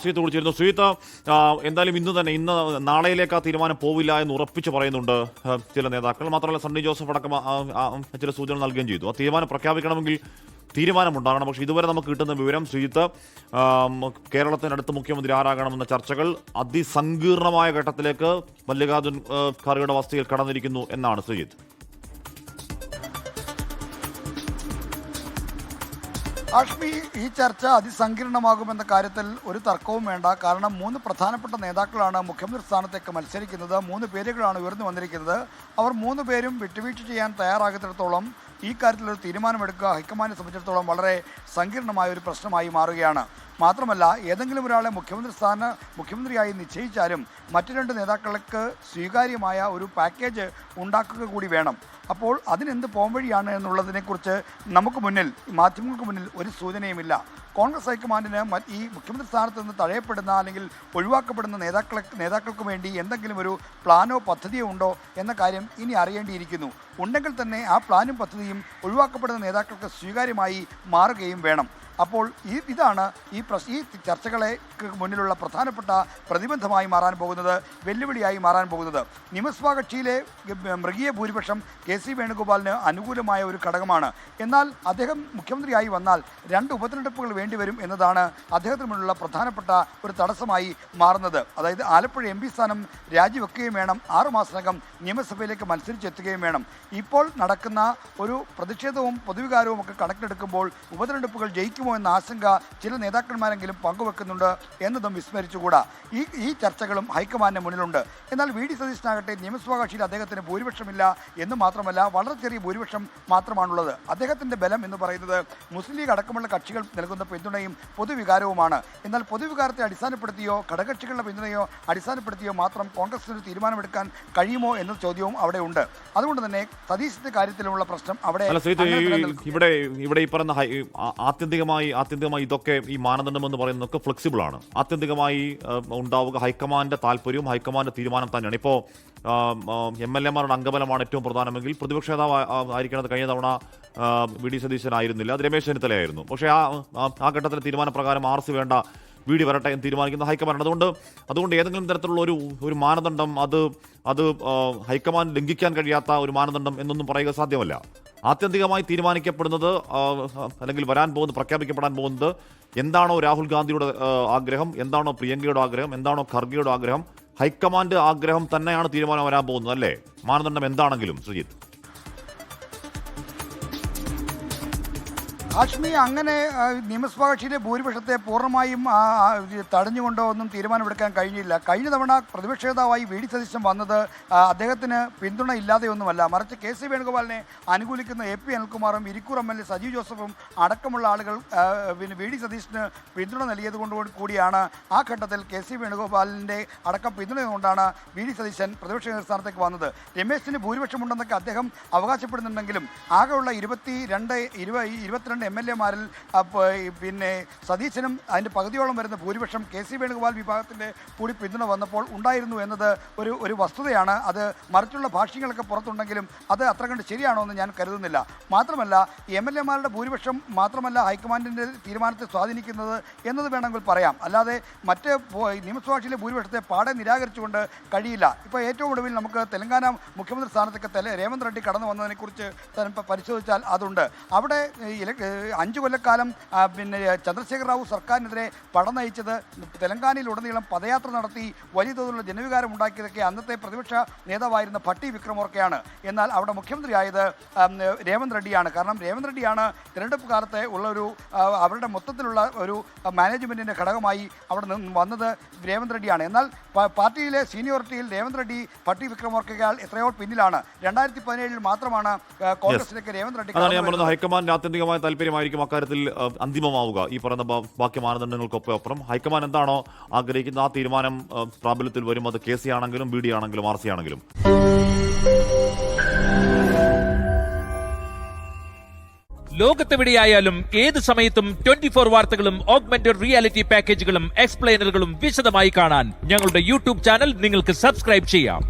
ശ്രീത്ത് വിളിച്ചിരുന്നു. ശ്രീത്ത്, എന്തായാലും ഇന്ന് നാളെയിലേക്ക് ആ തീരുമാനം പോവില്ല എന്ന് ഉറപ്പിച്ച് പറയുന്നുണ്ട് ചില നേതാക്കൾ. മാത്രമല്ല സണ്ണി ജോസഫ് അടക്കം ചില സൂചന നൽകുകയും ചെയ്തു. ആ തീരുമാനം പ്രഖ്യാപിക്കണമെങ്കിൽ തീരുമാനമുണ്ടാകണം. പക്ഷേ ഇതുവരെ നമുക്ക് കിട്ടുന്ന വിവരം ശ്രീജിത്ത്, കേരളത്തിനടുത്ത് മുഖ്യമന്ത്രി ആരാകണമെന്ന ചർച്ചകൾ അതിസങ്കീർണമായ ഘട്ടത്തിലേക്ക് മല്ലികാർജുൻ ഖാർഗെയുടെ വസതിയിൽ കടന്നിരിക്കുന്നു എന്നാണ് ശ്രീജിത്ത്. ഹാഷ്മി, ഈ ചർച്ച അതിസങ്കീർണമാകുമെന്ന കാര്യത്തിൽ ഒരു തർക്കവും വേണ്ട. കാരണം 3 പ്രധാനപ്പെട്ട നേതാക്കളാണ് മുഖ്യമന്ത്രി സ്ഥാനത്തേക്ക് മത്സരിക്കുന്നത്. 3 പേരുകളാണ് ഉയർന്നു വന്നിരിക്കുന്നത്. അവർ 3 പേരും വിട്ടുവീഴ്ച ചെയ്യാൻ തയ്യാറാകത്തിടത്തോളം ഈ കാര്യത്തിലൊരു തീരുമാനമെടുക്കുക ഹൈക്കമാൻഡിനെ സംബന്ധിച്ചിടത്തോളം വളരെ സങ്കീർണമായ ഒരു പ്രശ്നമായി മാറുകയാണ്. മാത്രമല്ല, ഏതെങ്കിലും ഒരാളെ മുഖ്യമന്ത്രിയായി നിശ്ചയിച്ചാലും മറ്റു 2 നേതാക്കൾക്ക് സ്വീകാര്യമായ ഒരു പാക്കേജ് ഉണ്ടാക്കുക കൂടി വേണം. അപ്പോൾ അതിനെന്ത് പോംവഴിയാണ് എന്നുള്ളതിനെക്കുറിച്ച് നമുക്ക് മുന്നിൽ, മാധ്യമങ്ങൾക്ക് മുന്നിൽ ഒരു സൂചനയുമില്ല. കോൺഗ്രസ് ഹൈക്കമാൻഡിന് ഈ മുഖ്യമന്ത്രി സ്ഥാനത്ത് നിന്ന് തഴയപ്പെടുന്ന അല്ലെങ്കിൽ ഒഴിവാക്കപ്പെടുന്ന നേതാക്കൾക്ക് വേണ്ടി എന്തെങ്കിലും ഒരു പ്ലാനോ പദ്ധതിയോ ഉണ്ടോ എന്ന കാര്യം ഇനി അറിയേണ്ടിയിരിക്കുന്നു. ഉണ്ടെങ്കിൽ തന്നെ ആ പ്ലാനും പദ്ധതിയും ഒഴിവാക്കപ്പെടുന്ന നേതാക്കൾക്ക് സ്വീകാര്യമായി മാറുകയും വേണം. അപ്പോൾ ഇതാണ് ഈ ചർച്ചകളെ മുന്നിലുള്ള പ്രധാനപ്പെട്ട പ്രതിബന്ധമായി മാറാൻ പോകുന്നത്, വെല്ലുവിളിയായി മാറാൻ പോകുന്നത്. നിയമസഭാ കക്ഷിയിലെ മൃഗീയ ഭൂരിപക്ഷം KC വേണുഗോപാലിന് അനുകൂലമായ ഒരു ഘടകമാണ്. എന്നാൽ അദ്ദേഹം മുഖ്യമന്ത്രിയായി വന്നാൽ 2 ഉപതെരഞ്ഞെടുപ്പുകൾ വേണ്ടിവരും എന്നതാണ് അദ്ദേഹത്തിന് മുന്നിലുള്ള പ്രധാനപ്പെട്ട ഒരു തടസ്സമായി മാറുന്നത്. അതായത് ആലപ്പുഴ MP സ്ഥാനം രാജിവെക്കുകയും വേണം, 6 മാസത്തിനകം നിയമസഭയിലേക്ക് മത്സരിച്ചെത്തുകയും വേണം. ഇപ്പോൾ നടക്കുന്ന ഒരു പ്രതിഷേധവും പൊതുവികാരവും ഒക്കെ കണക്കിലെടുക്കുമ്പോൾ ഉപതെരഞ്ഞെടുപ്പുകൾ ജയിക്കും എന്ന ആശങ്ക ചില നേതാക്കന്മാരെങ്കിലും പങ്കുവെക്കുന്നുണ്ട് എന്നതും വിസ്മരിച്ചുകൂടാ. ഈ ചർച്ചകളും ഹൈക്കമാൻഡിന് മുന്നിലുണ്ട്. എന്നാൽ VD സതീശനാകട്ടെ നിയമസഭാ കക്ഷിയിൽ അദ്ദേഹത്തിന് ഭൂരിപക്ഷമില്ല എന്ന് മാത്രമല്ല, വളരെ ചെറിയ ഭൂരിപക്ഷം മാത്രമാണുള്ളത്. അദ്ദേഹത്തിൻ്റെ ബലം എന്ന് പറയുന്നത് മുസ്ലിം ലീഗ് അടക്കമുള്ള കക്ഷികൾ നൽകുന്ന പിന്തുണയും പൊതുവികാരവുമാണ്. എന്നാൽ പൊതുവികാരത്തെ അടിസ്ഥാനപ്പെടുത്തിയോ ഘടകകക്ഷികളുടെ പിന്തുണയോ അടിസ്ഥാനപ്പെടുത്തിയോ മാത്രം കോൺഗ്രസിന് തിരുമാനമെടുക്കാൻ കഴിയുമോ എന്ന ചോദ്യവും അവിടെ ഉണ്ട്. അതുകൊണ്ട് തന്നെ സതീശിന്റെ കാര്യത്തിലുള്ള പ്രശ്നം അവിടെ ഇവിടെ ഈ പറയുന്ന ആത്യന്തികമായി ഇതൊക്കെ ഈ മാനദണ്ഡം എന്ന് പറയുന്നതൊക്കെ ഫ്ലെക്സിബിൾ ആണ്. ആത്യന്തികമായി ഉണ്ടാവുക ഹൈക്കമാൻഡിന്റെ താല്പര്യവും ഹൈക്കമാൻഡിന്റെ തീരുമാനം തന്നെയാണ്. ഇപ്പോൾ MLA-മാരുടെ അംഗബലമാണ് ഏറ്റവും പ്രധാനമെങ്കിൽ പ്രതിപക്ഷ നേതാവ് ആയിരിക്കുന്നത് കഴിഞ്ഞ തവണ VD സതീശനായിരുന്നില്ല, അത് രമേശ് ചെന്നിത്തലയായിരുന്നു. പക്ഷേ ആ ഘട്ടത്തിലെ തീരുമാനപ്രകാരം RC വേണ്ട, VD വരട്ടെ എന്ന് തീരുമാനിക്കുന്ന ഹൈക്കമാൻഡ്. അതുകൊണ്ട് ഏതെങ്കിലും തരത്തിലുള്ള ഒരു മാനദണ്ഡം അത് ഹൈക്കമാൻഡ് ലംഘിക്കാൻ കഴിയാത്ത ഒരു മാനദണ്ഡം എന്നൊന്നും പറയുക സാധ്യമല്ല. ആത്യന്തികമായി തീരുമാനിക്കപ്പെടുന്നത് അല്ലെങ്കിൽ പ്രഖ്യാപിക്കപ്പെടാൻ പോകുന്നത് എന്താണോ രാഹുൽ ഗാന്ധിയുടെ ആഗ്രഹം, എന്താണോ പ്രിയങ്കയുടെ ആഗ്രഹം, എന്താണോ ഖർഗെയുടെ ആഗ്രഹം, ഹൈക്കമാൻഡ് ആഗ്രഹം തന്നെയാണ് തീരുമാനം വരാൻ പോകുന്നത് അല്ലേ? മാനദണ്ഡം എന്താണെങ്കിലും ശ്രീജിത്ത്. ഹാഷ്മി, അങ്ങനെ നിയമസഭാ കക്ഷിയിലെ ഭൂരിപക്ഷത്തെ പൂർണ്ണമായും തടഞ്ഞുകൊണ്ടോ ഒന്നും തീരുമാനമെടുക്കാൻ കഴിഞ്ഞില്ല. കഴിഞ്ഞ തവണ പ്രതിപക്ഷ നേതാവായി VD സതീശൻ വന്നത് അദ്ദേഹത്തിന് പിന്തുണ ഇല്ലാതെയൊന്നുമല്ല, മറിച്ച് KC വേണുഗോപാലിനെ അനുകൂലിക്കുന്ന AP അനിൽകുമാറും ഇരിക്കൂർ MLA സജീവ് ജോസഫും അടക്കമുള്ള ആളുകൾ VD സതീശന് പിന്തുണ നൽകിയത് കൊണ്ട് കൂടിയാണ് ആ ഘട്ടത്തിൽ KC വേണുഗോപാലിൻ്റെ അടക്കം പിന്തുണ കൊണ്ടാണ് VD സതീശൻ പ്രതിപക്ഷ നേതൃസ്ഥാനത്തേക്ക് വന്നത്. രമേശിന് ഭൂരിപക്ഷമുണ്ടെന്നൊക്കെ അദ്ദേഹം അവകാശപ്പെടുന്നുണ്ടെങ്കിലും ആകെയുള്ള 22 MLA-മാരിൽ പിന്നെ സതീശനും അതിൻ്റെ പകുതിയോളം വരുന്ന ഭൂരിപക്ഷം KC വേണുഗോപാൽ വിഭാഗത്തിൻ്റെ കൂടി പിന്തുണ വന്നപ്പോൾ ഉണ്ടായിരുന്നു എന്നത് ഒരു വസ്തുതയാണ്. അത് മറിച്ചുള്ള ഭാഷ്യങ്ങളൊക്കെ പുറത്തുണ്ടെങ്കിലും അത് അത്ര കണ്ട് ശരിയാണോ എന്ന് ഞാൻ കരുതുന്നില്ല. മാത്രമല്ല, MLA-മാരുടെ ഭൂരിപക്ഷം മാത്രമല്ല ഹൈക്കമാൻഡിൻ്റെ തീരുമാനത്തെ സ്വാധീനിക്കുന്നത് എന്നത് വേണമെങ്കിൽ പറയാം. അല്ലാതെ മറ്റ് നിയമസഭാ കക്ഷിയിലെ ഭൂരിപക്ഷത്തെ പാടെ നിരാകരിച്ചുകൊണ്ട് കഴിയില്ല. ഇപ്പോൾ ഏറ്റവും ഒടുവിൽ നമുക്ക് തെലങ്കാന മുഖ്യമന്ത്രി സ്ഥാനത്തേക്ക് രേവന്ത് റെഡ്ഡി കടന്നു വന്നതിനെക്കുറിച്ച് പരിശോധിച്ചാൽ അതുണ്ട്. അവിടെ 5 കൊല്ലക്കാലം പിന്നെ ചന്ദ്രശേഖർ റാവു സർക്കാരിനെതിരെ പട നയിച്ചത്, തെലങ്കാനയിലുടനീളം പദയാത്ര നടത്തി വലിയ തോതിലുള്ള ജനവികാരം ഉണ്ടാക്കിയതൊക്കെ അന്നത്തെ പ്രതിപക്ഷ നേതാവായിരുന്ന ഭട്ടി വിക്രമോർക്കയാണ്. എന്നാൽ അവിടെ മുഖ്യമന്ത്രിയായത് രേവന്ത് റെഡ്ഡിയാണ്. കാരണം രേവന്ത് റെഡ്ഡിയാണ് തിരഞ്ഞെടുപ്പ് കാലത്തെ ഉള്ള അവരുടെ മൊത്തത്തിലുള്ള ഒരു മാനേജ്മെൻറ്റിൻ്റെ ഘടകമായി അവിടെ വന്നത് രേവന്ത് റെഡ്ഡിയാണ്. എന്നാൽ പാർട്ടിയിലെ സീനിയോറിറ്റിയിൽ രേവന്ത് റെഡ്ഡി ഭട്ടി വിക്രമോർക്കയാൽ എത്രയോ പിന്നിലാണ്. 2017 മാത്രമാണ് കോൺഗ്രസിലേക്ക് രേവന്ത് റെഡ്ഡി. ഹൈക്കമാൻഡ് ആത്യന്തികമായ താല്പര്യമായിരിക്കും അക്കാര്യത്തിൽ അന്തിമമാവുക. ഈ പറയുന്ന ബാക്കി മാനദണ്ഡങ്ങൾക്കൊപ്പം ഹൈക്കമാൻഡ് എന്താണോ ആഗ്രഹിക്കുന്നത് ആ തീരുമാനം പ്രാബല്യത്തിൽ വരും. അത് KC ആണെങ്കിലും VD ആണെങ്കിലും RC ആണെങ്കിലും. ലോകത്തെവിടെയായാലും ഏത് സമയത്തും 24 വാർത്തകളും ഓഗ്മെന്റഡ് റിയാലിറ്റി പാക്കേജുകളും എക്സ്പ്ലെയിനറുകളും വിശദമായി കാണാൻ ഞങ്ങളുടെ YouTube ചാനൽ നിങ്ങൾക്ക് സബ്സ്ക്രൈബ് ചെയ്യാം.